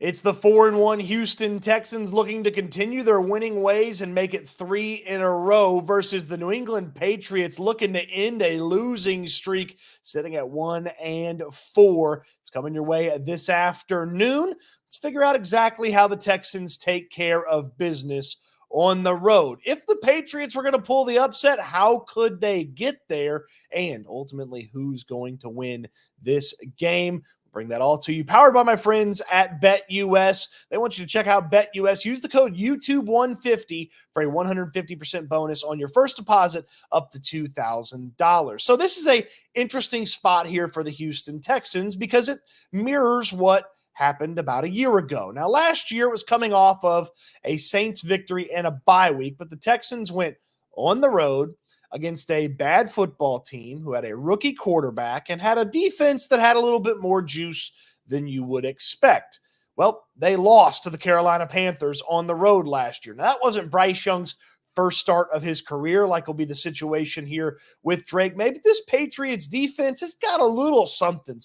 It's the 4-1 Houston Texans looking to continue their winning ways and make it 3 in a row versus the New England Patriots looking to end a losing streak sitting at 1-4. It's coming your way this afternoon. Let's figure out exactly how the Texans take care of business on the road. If the Patriots were going to pull the upset, how could they get there? And ultimately, who's going to win this game? Bring that all to you. Powered by my friends at BetUS. They want you to check out BetUS. Use the code YouTube150 for a 150% bonus on your first deposit up to $2,000. So this is a interesting spot here for the Houston Texans because it mirrors what happened about a year ago. Now, last year it was coming off of a Saints victory and a bye week, but the Texans went on the road against a bad football team who had a rookie quarterback and had a defense that had a little bit more juice than you would expect. Well, they lost to the Carolina Panthers on the road last year. Now, that wasn't Bryce Young's first start of his career, like will be the situation here with Drake. Maybe this Patriots defense has got a little something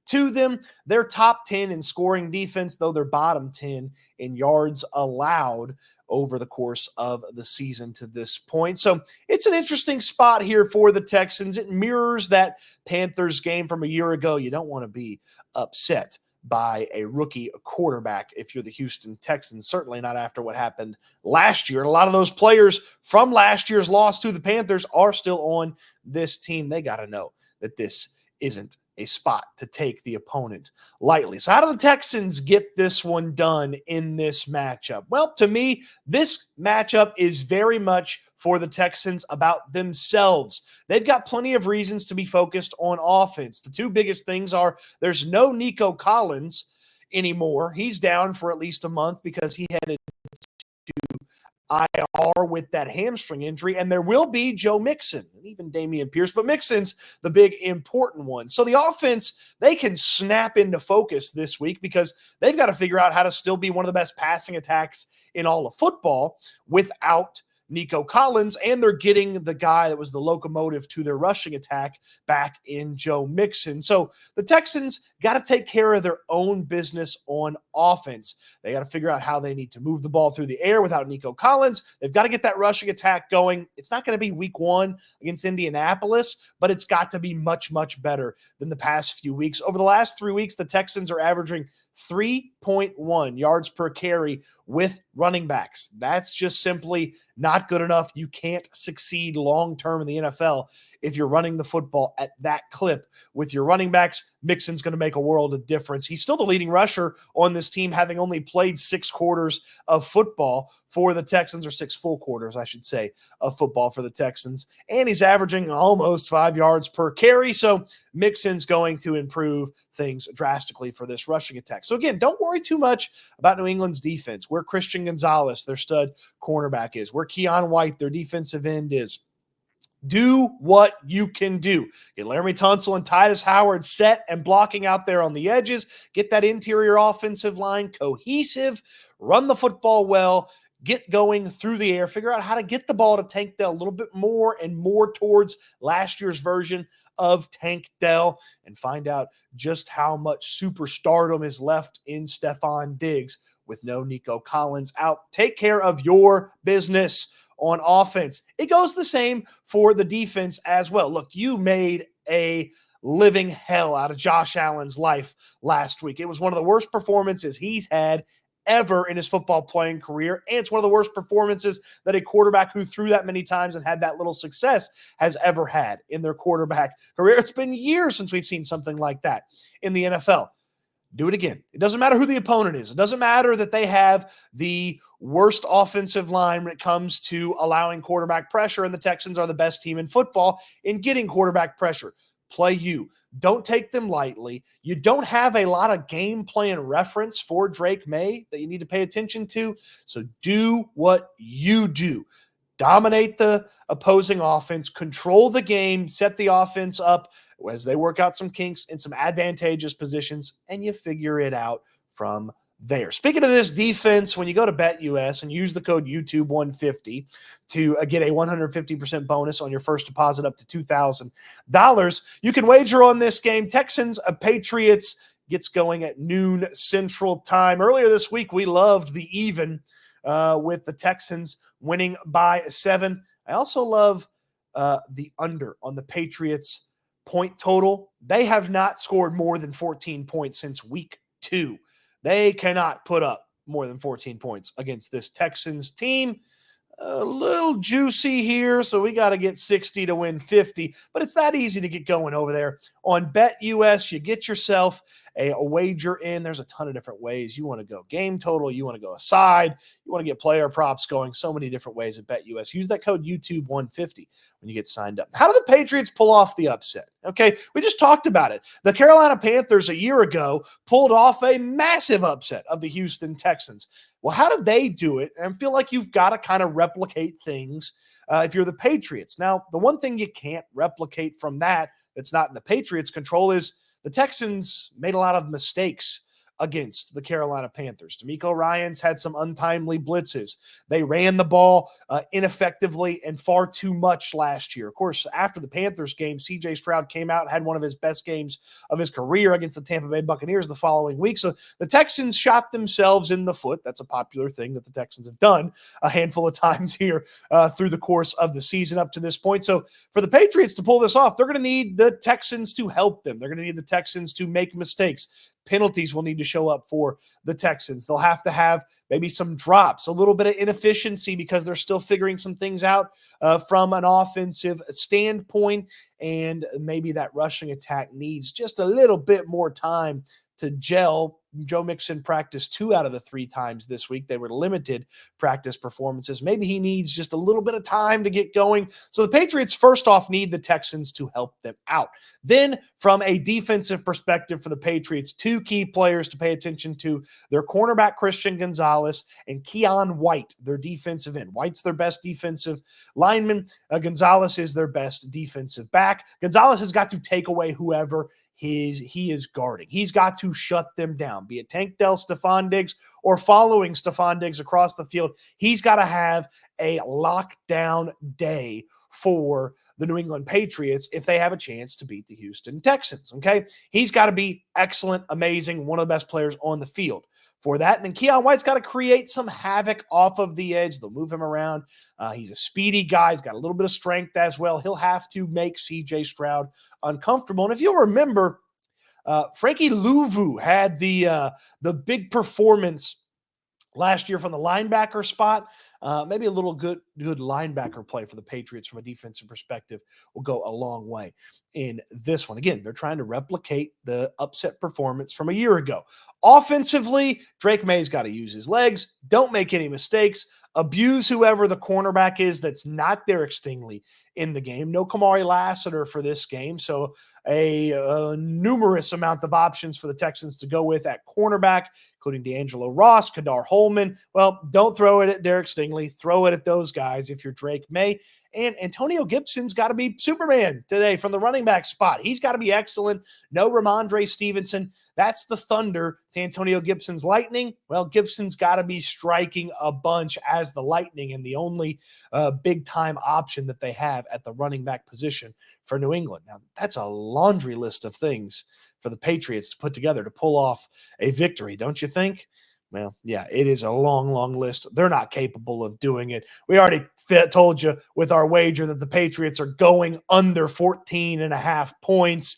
to them. They're top 10 in scoring defense, though they're bottom 10 in yards allowed over the course of the season to this point. So it's an interesting spot here for the Texans. It mirrors that Panthers game from a year ago. You don't want to be upset by a rookie quarterback if you're the Houston Texans, certainly not after what happened last year. And a lot of those players from last year's loss to the Panthers are still on this team. They got to know that this isn't a spot to take the opponent lightly. So how do the Texans get this one done in this matchup? Well, to me, this matchup is very much for the Texans about themselves. They've got plenty of reasons to be focused on offense. The two biggest things are there's no Nico Collins anymore. He's down for at least a month because he had IR with that hamstring injury, and there will be Joe Mixon and even Dameon Pierce, but Mixon's the big important one. So the offense, they can snap into focus this week because they've got to figure out how to still be one of the best passing attacks in all of football without Nico Collins, and they're getting the guy that was the locomotive to their rushing attack back in Joe Mixon. So the Texans got to take care of their own business on offense. They got to figure out how they need to move the ball through the air without Nico Collins. They've got to get that rushing attack going. It's not going to be week 1 against Indianapolis, but it's got to be much, much better than the past few weeks. Over the last 3 weeks, the Texans are averaging 3.1 yards per carry with running backs. That's just simply not good enough. You can't succeed long-term in the NFL if you're running the football at that clip with your running backs. Mixon's going to make a world of difference. He's still the leading rusher on this team, having only played 6 quarters of football for the Texans, or 6 full quarters, I should say, of football for the Texans. And he's averaging almost 5 yards per carry. So Mixon's going to improve things drastically for this rushing attack. So again, don't worry too much about New England's defense, where Christian Gonzalez, their stud cornerback, is, where Keon White, their defensive end, is. Do what you can do. Get Laramie Tunsil and Titus Howard set and blocking out there on the edges. Get that interior offensive line cohesive. Run the football well. Get going through the air. Figure out how to get the ball to Tank Dell a little bit more and more towards last year's version of Tank Dell, and find out just how much superstardom is left in Stefon Diggs with no Nico Collins out. Take care of your business on offense. It goes the same for the defense as well. Look, you made a living hell out of Josh Allen's life last week. It was one of the worst performances he's had ever in his football playing career, and it's one of the worst performances that a quarterback who threw that many times and had that little success has ever had in their quarterback career. It's been years since we've seen something like that in the NFL. Do it again. It doesn't matter who the opponent is. It doesn't matter that they have the worst offensive line when it comes to allowing quarterback pressure, and the Texans are the best team in football in getting quarterback pressure. Play you. Don't take them lightly. You don't have a lot of game plan reference for Drake May that you need to pay attention to. So do what you do. Dominate the opposing offense, control the game, set the offense up as they work out some kinks in some advantageous positions, and you figure it out from there. Speaking of this defense, when you go to BetUS and use the code YouTube150 to get a 150% bonus on your first deposit up to $2,000, you can wager on this game. Texans, Patriots, gets going at noon Central Time. Earlier this week, we loved the even with the Texans winning by 7. I also love the under on the Patriots point total. They have not scored more than 14 points since week 2. They cannot put up more than 14 points against this Texans team. A little juicy here, so we got to get 60 to win 50, but it's that easy to get going over there on BetUS. You get yourself a wager in. There's a ton of different ways. You want to go game total, you want to go aside, you want to get player props going, so many different ways at BetUS. Use that code YouTube150 when you get signed up. How do the Patriots pull off the upset? Okay, we just talked about it. The Carolina Panthers a year ago pulled off a massive upset of the Houston Texans. Well, how did they do it? And I feel like you've got to kind of replicate things if you're the Patriots. Now, the one thing you can't replicate from that's not in the Patriots' control is the Texans made a lot of mistakes against the Carolina Panthers. DeMeco Ryans had some untimely blitzes. They ran the ball ineffectively and far too much last year. Of course, after the Panthers game, CJ Stroud came out, had one of his best games of his career against the Tampa Bay Buccaneers the following week. So the Texans shot themselves in the foot. That's a popular thing that the Texans have done a handful of times here through the course of the season up to this point. So for the Patriots to pull this off, they're going to need the Texans to help them. They're going to need the Texans to make mistakes. Penalties will need to show up for the Texans. They'll have to have maybe some drops, a little bit of inefficiency because they're still figuring some things out from an offensive standpoint, and maybe that rushing attack needs just a little bit more time to gel. Joe Mixon practiced 2 out of the 3 times this week. They were limited practice performances. Maybe he needs just a little bit of time to get going. So the Patriots, first off, need the Texans to help them out. Then, from a defensive perspective for the Patriots, 2 key players to pay attention to: their cornerback, Christian Gonzalez, and Keon White, their defensive end. White's their best defensive lineman. Gonzalez is their best defensive back. Gonzalez has got to take away whoever he is guarding. He's got to shut them down, be it Tank Dell, Stefon Diggs, or following Stefon Diggs across the field. He's got to have a lockdown day for the New England Patriots if they have a chance to beat the Houston Texans, okay? He's got to be excellent, amazing, one of the best players on the field for that. And then Keon White's got to create some havoc off of the edge. They'll move him around. He's a speedy guy. He's got a little bit of strength as well. He'll have to make CJ Stroud uncomfortable. And if you'll remember, Frankie Louvu had the big performance last year from the linebacker spot. Maybe a little good linebacker play for the Patriots from a defensive perspective will go a long way in this one. Again, they're trying to replicate the upset performance from a year ago. Offensively, Drake May's got to use his legs. Don't make any mistakes. Abuse whoever the cornerback is that's not Derek Stingley in the game. No Kamari Lassiter for this game. So a numerous amount of options for the Texans to go with at cornerback, including D'Angelo Ross, Kadar Holman. Well, don't throw it at Derek Stingley. Throw it at those guys if you're Drake May. And Antonio Gibson's got to be Superman today from the running back spot. He's got to be excellent. No Ramondre Stevenson. That's the thunder to Antonio Gibson's lightning. Well, Gibson's got to be striking a bunch as the lightning and the only big-time option that they have at the running back position for New England. Now, that's a laundry list of things for the Patriots to put together to pull off a victory, don't you think? Well, yeah, it is a long, long list. They're not capable of doing it. We already told you with our wager that the Patriots are going under 14.5 points.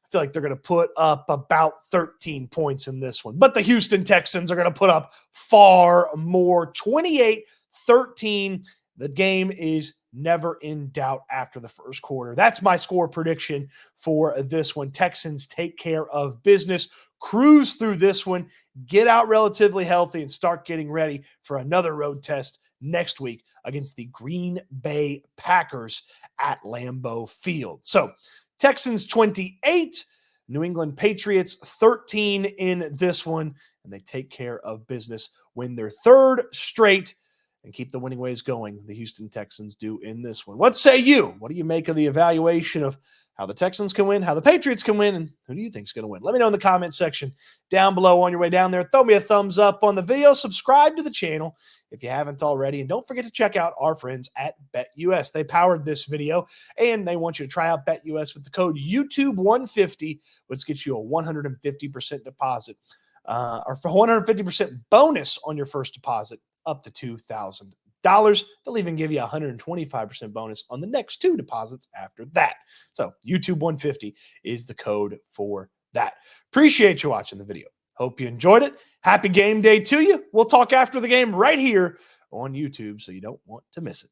I feel like they're going to put up about 13 points in this one. But the Houston Texans are going to put up far more, 28-13. The game is never in doubt after the first quarter. That's my score prediction for this one. Texans take care of business, cruise through this one, get out relatively healthy, and start getting ready for another road test next week against the Green Bay Packers at Lambeau Field. So Texans 28, New England Patriots 13 in this one, and they take care of business, win their 3rd straight and keep the winning ways going. The Houston Texans do in this one. What say you? What do you make of the evaluation of how the Texans can win, how the Patriots can win, and who do you think is going to win? Let me know in the comment section down below on your way down there. Throw me a thumbs up on the video. Subscribe to the channel if you haven't already. And don't forget to check out our friends at BetUS. They powered this video, and they want you to try out BetUS with the code YouTube150, which gets you a 150% deposit or for 150% bonus on your first deposit up to $2,000. They'll even give you a 125% bonus on the next 2 deposits after that. So YouTube 150 is the code for that. Appreciate you watching the video. Hope you enjoyed it. Happy game day to you. We'll talk after the game right here on YouTube, so you don't want to miss it.